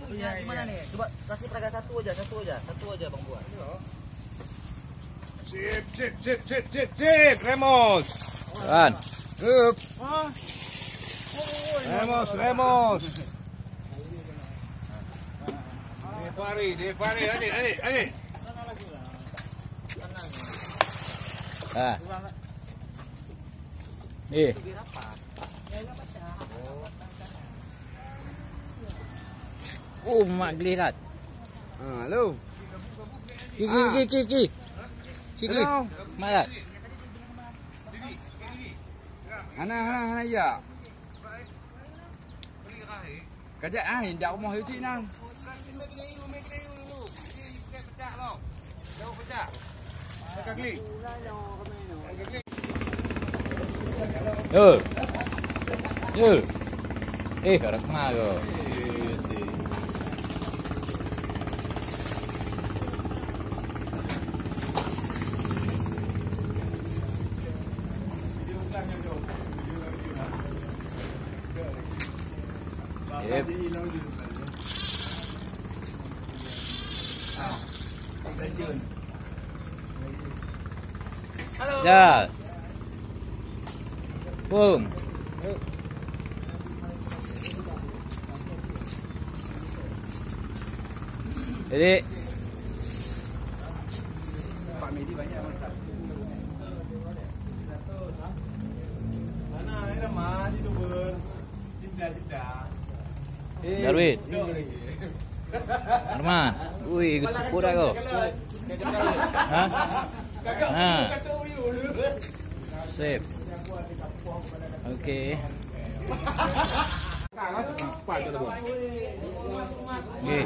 Iya, gimana nih? Coba kasih peraga satu aja Bang Buat. Sip, Remos. Kan. Up. Remos. Depari, adik. Ah. Mak gelirat. Halo. Kiki. Malat. Ana ya. Kajak dak rumah tu cik nang. Yo. Karak mago. Halo. Ya. Boom. Jadi Pak Medi banyak masak. Mana ini ramah itu ber. Cinta. Darwin. Arman. Wih, geseput aku. Hah? Nah. Sip. Oke. Nggih.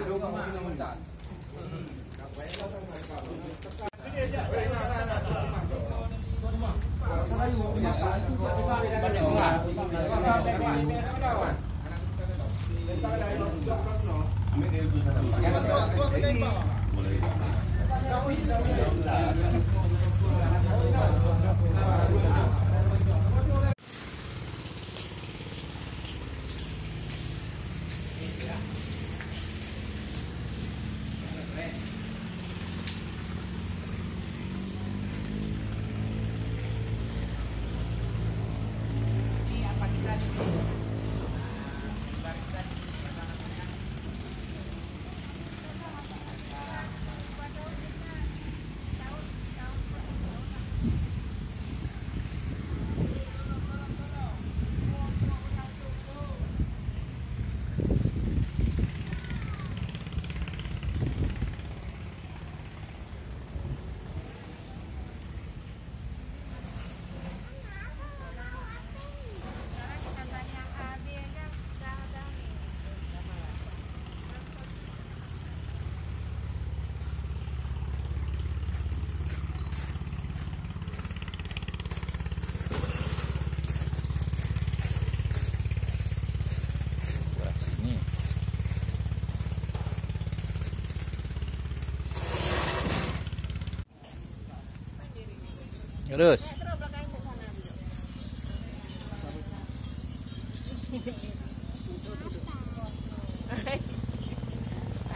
Terus.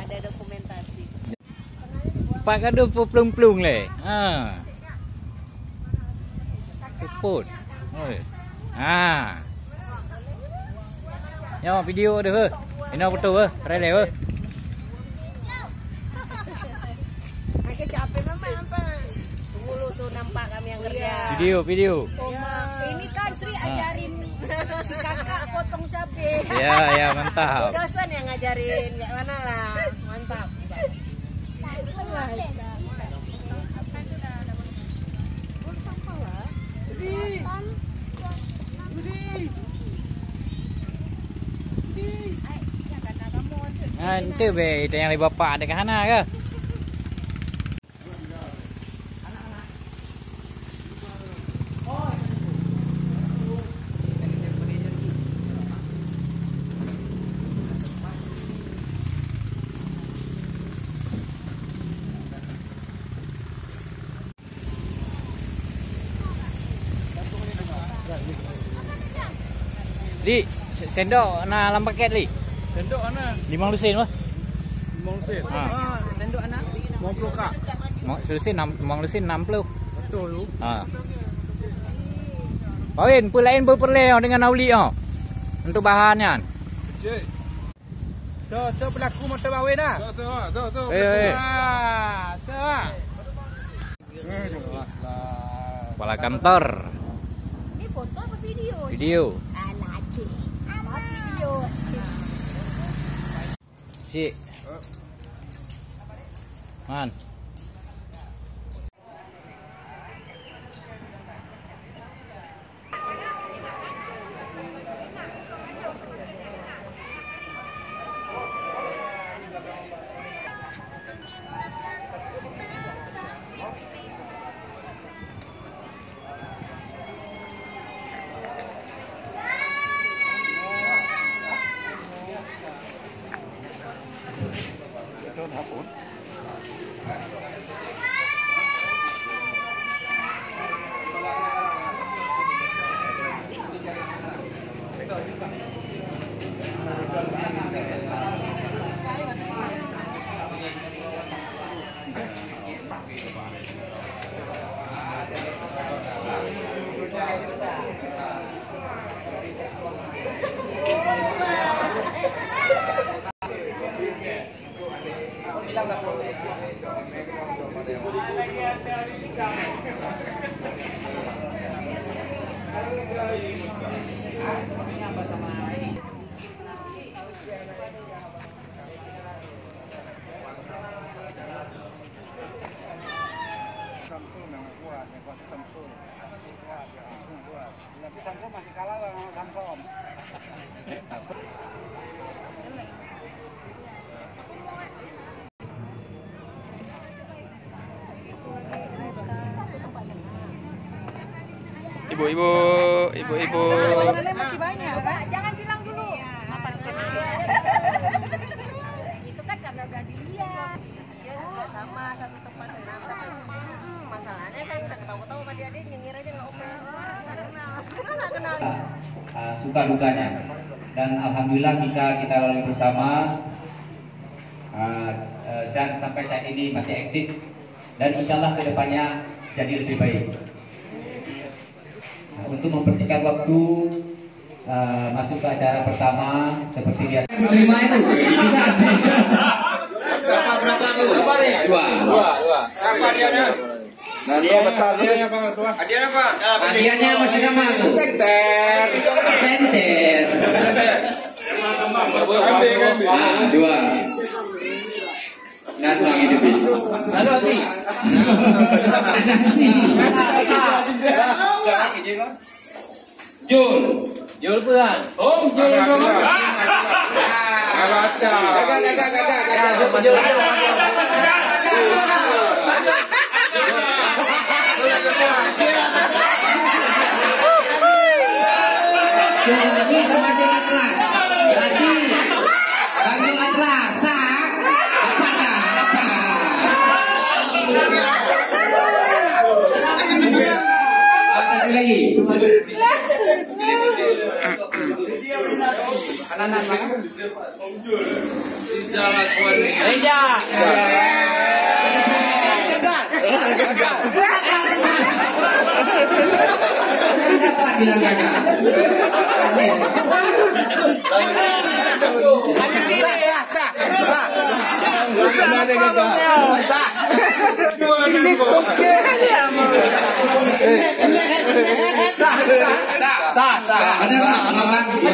Ada dokumentasi. Pak kado plung-plung le. Seput. Oi. Yo video deh he. Ini betul he. Keren deh he. Aku capek mama apa? Dulu tuh nampak kami yang kerja. Video. Ini kan Sri ajarin si kakak potong cabai. Ya mantap. Dosen yang ngajarin, ya mana lah, mantap. Itu be, itu yang di bapak ada ke sana ke? Li, sendok na lam paket li. Sendok mana? 50 sen mah. Mong Lusin. Tanduk anak. Mong Pelukak. Mong Lusin 60. Betul tu. Kawin, pulain berperleh dengan Auli untuk bahannya. Cik. Tu berlaku motor bawin dah. Tu. Kepala kantor. Ini foto apa video? Video. Alah, cik. Apa video? Cik. Man. Masih kalah lah Samsom. Ibu-ibu. Makanannya masih banyak. Jangan bilang dulu. Itu kan karena udah dilihat. Dia juga sama satu tempat senam. Masalahnya kan udah ketawa-ketawa sama dia nyengir aja nggak open. Nggak kenal. Suka dukanya dan alhamdulillah bisa kita lalui bersama dan sampai saat ini masih eksis dan insyaallah kedepannya jadi lebih baik. Untuk mempersingkat waktu masuk ke acara pertama seperti biasa. Menerima itu berapa tuh? Dua. Apa hadiahnya? Hadiahnya apa? Hadiahnya masih sama tuh. Senter. Dua. Dan bang hidup itu. Lalu Abi. Jul pulang. Oh, Jul. Baca. Ini sama dengan kelas. Tadi Bang Atlas sak apa dah? Satu lagi. Kanan mana? Reja. Gagal. Bilang gagal.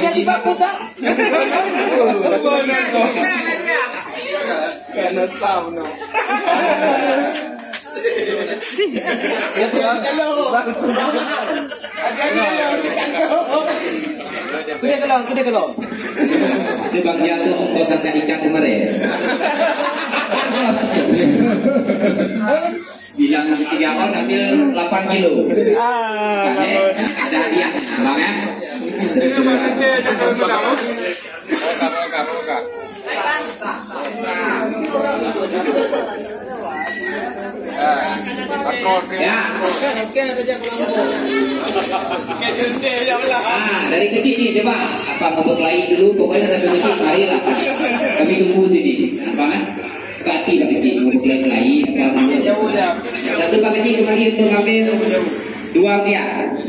Jadi bagus Karena sauna. Kuda kelong. Itu bang jatuh untuk santan ikan kemarin. Bilang 3 orang ambil 8 kilo. Ada hadiah, bang ya. Dari kecil nih coba apa ngobot lain dulu pokoknya satu kecil marilah kami tunggu sini. Nampak kan? Sekati Pak Kecil mulai. Jauh je. Satu Pak Kecil kembali untuk ambil 2 rupiah.